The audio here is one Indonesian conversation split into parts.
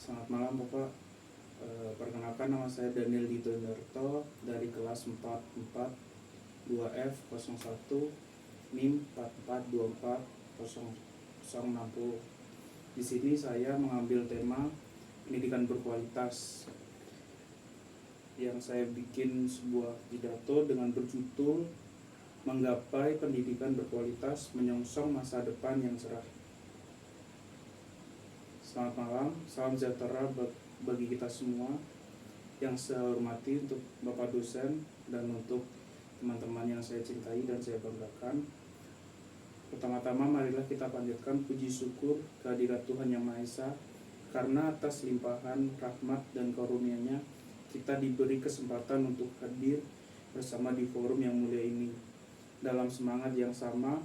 Selamat malam Bapak. Perkenalkan, nama saya Daniel Dito Indarto dari kelas 44 2F01 NIM 44240060. Di sini saya mengambil tema pendidikan berkualitas. Yang saya bikin sebuah pidato dengan berjudul Menggapai Pendidikan Berkualitas Menyongsong Masa Depan yang Cerah. Selamat malam, salam sejahtera bagi kita semua. Yang saya hormati untuk Bapak dosen dan untuk teman-teman yang saya cintai dan saya banggakan. Pertama-tama marilah kita panjatkan puji syukur kehadirat Tuhan Yang Maha Esa, karena atas limpahan rahmat dan karunia-Nya kita diberi kesempatan untuk hadir bersama di forum yang mulia ini dalam semangat yang sama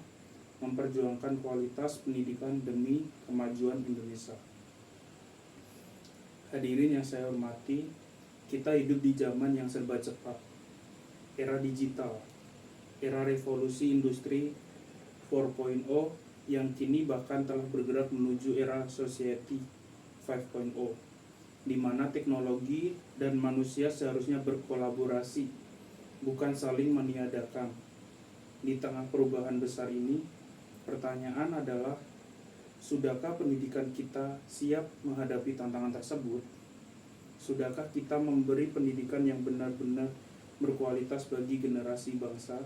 memperjuangkan kualitas pendidikan demi kemajuan Indonesia. Hadirin yang saya hormati, kita hidup di zaman yang serba cepat, era digital, era revolusi industri 4.0 yang kini bahkan telah bergerak menuju era society 5.0, di mana teknologi dan manusia seharusnya berkolaborasi, bukan saling meniadakan. Di tengah perubahan besar ini, pertanyaan adalah, sudahkah pendidikan kita siap menghadapi tantangan tersebut? Sudahkah kita memberi pendidikan yang benar-benar berkualitas bagi generasi bangsa?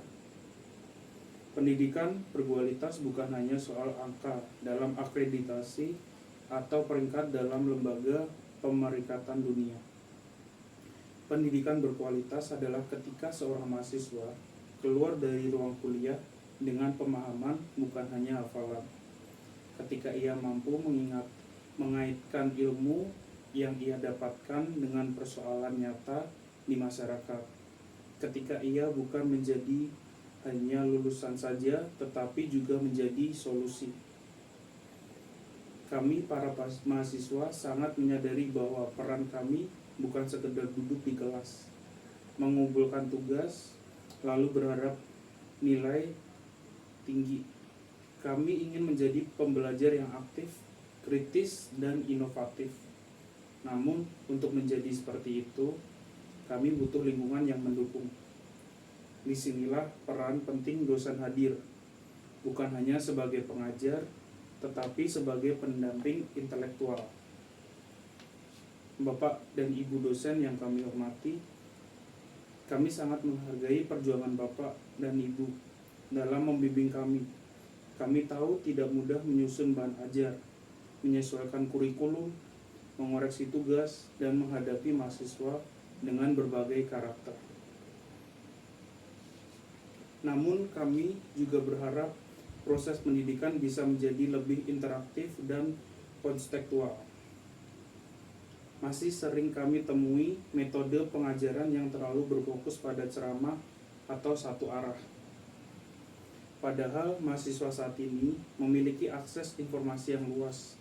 Pendidikan berkualitas bukan hanya soal angka dalam akreditasi atau peringkat dalam lembaga pemerikatan dunia. Pendidikan berkualitas adalah ketika seorang mahasiswa keluar dari ruang kuliah dengan pemahaman, bukan hanya hafalan. Ketika ia mampu mengaitkan ilmu yang ia dapatkan dengan persoalan nyata di masyarakat. Ketika ia bukan menjadi hanya lulusan saja, tetapi juga menjadi solusi. Kami para mahasiswa sangat menyadari bahwa peran kami bukan sekedar duduk di kelas, mengumpulkan tugas, lalu berharap nilai tinggi. Kami ingin menjadi pembelajar yang aktif, kritis, dan inovatif. Namun, untuk menjadi seperti itu, kami butuh lingkungan yang mendukung. Disinilah peran penting dosen hadir, bukan hanya sebagai pengajar, tetapi sebagai pendamping intelektual. Bapak dan Ibu dosen yang kami hormati, kami sangat menghargai perjuangan Bapak dan Ibu dalam membimbing kami. Kami tahu tidak mudah menyusun bahan ajar, menyesuaikan kurikulum, mengoreksi tugas, dan menghadapi mahasiswa dengan berbagai karakter. Namun kami juga berharap proses pendidikan bisa menjadi lebih interaktif dan kontekstual. Masih sering kami temui metode pengajaran yang terlalu berfokus pada ceramah atau satu arah. Padahal mahasiswa saat ini memiliki akses informasi yang luas.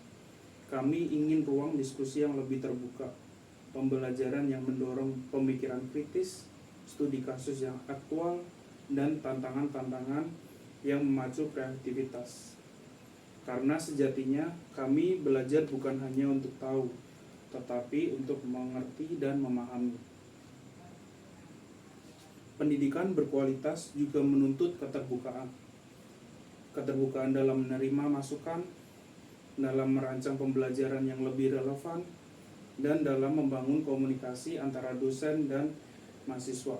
Kami ingin ruang diskusi yang lebih terbuka, pembelajaran yang mendorong pemikiran kritis, studi kasus yang aktual, dan tantangan-tantangan yang memacu kreativitas. Karena sejatinya kami belajar bukan hanya untuk tahu, tetapi untuk mengerti dan memahami. Pendidikan berkualitas juga menuntut keterbukaan. Keterbukaan dalam menerima masukan, dalam merancang pembelajaran yang lebih relevan, dan dalam membangun komunikasi antara dosen dan mahasiswa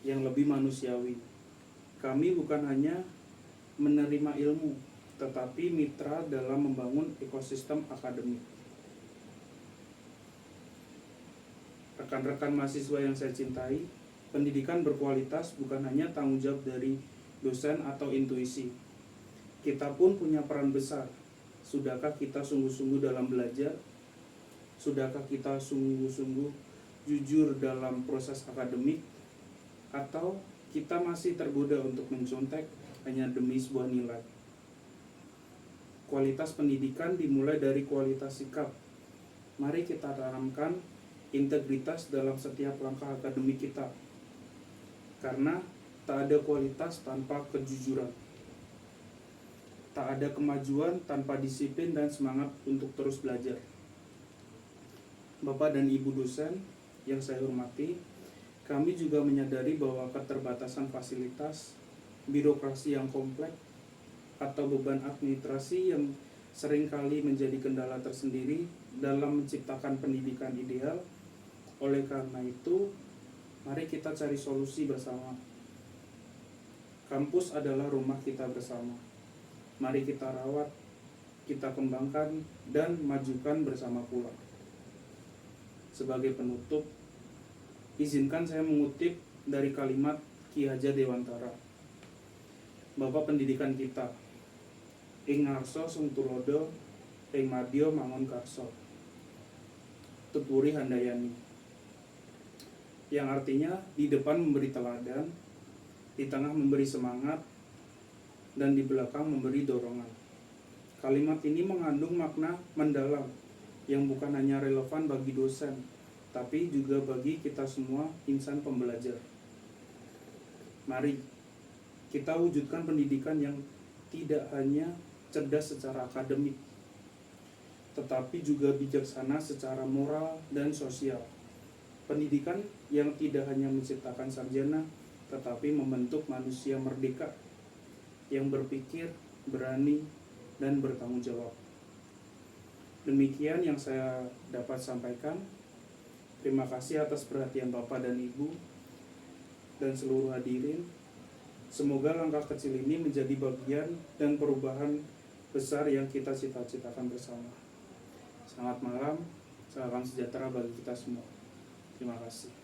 yang lebih manusiawi. Kami bukan hanya menerima ilmu, tetapi mitra dalam membangun ekosistem akademik. Rekan-rekan mahasiswa yang saya cintai, pendidikan berkualitas bukan hanya tanggung jawab dari dosen atau intuisi. Kita pun punya peran besar. Sudahkah kita sungguh-sungguh dalam belajar? Sudahkah kita sungguh-sungguh jujur dalam proses akademik? Atau kita masih tergoda untuk mencontek hanya demi sebuah nilai? Kualitas pendidikan dimulai dari kualitas sikap. Mari kita tanamkan integritas dalam setiap langkah akademik kita. Karena tak ada kualitas tanpa kejujuran. Tak ada kemajuan tanpa disiplin dan semangat untuk terus belajar. Bapak dan Ibu dosen yang saya hormati, kami juga menyadari bahwa keterbatasan fasilitas, birokrasi yang kompleks, atau beban administrasi yang seringkali menjadi kendala tersendiri dalam menciptakan pendidikan ideal. Oleh karena itu, mari kita cari solusi bersama. Kampus adalah rumah kita bersama. Mari kita rawat, kita kembangkan, dan majukan bersama pula. Sebagai penutup, izinkan saya mengutip dari kalimat Ki Hajar Dewantara, Bapak pendidikan kita, ing ngarso sung tulodo, ing madya mangun karso, tuturi handayani. Yang artinya di depan memberi teladan, di tengah memberi semangat, dan di belakang memberi dorongan. Kalimat ini mengandung makna mendalam yang bukan hanya relevan bagi dosen, tapi juga bagi kita semua insan pembelajar. Mari kita wujudkan pendidikan yang tidak hanya cerdas secara akademik, tetapi juga bijaksana secara moral dan sosial. Pendidikan yang tidak hanya menciptakan sarjana, tetapi membentuk manusia merdeka yang berpikir, berani, dan bertanggung jawab. Demikian yang saya dapat sampaikan. Terima kasih atas perhatian Bapak dan Ibu dan seluruh hadirin. Semoga langkah kecil ini menjadi bagian dan perubahan besar yang kita cita-citakan bersama. Selamat malam, salam sejahtera bagi kita semua. Terima kasih.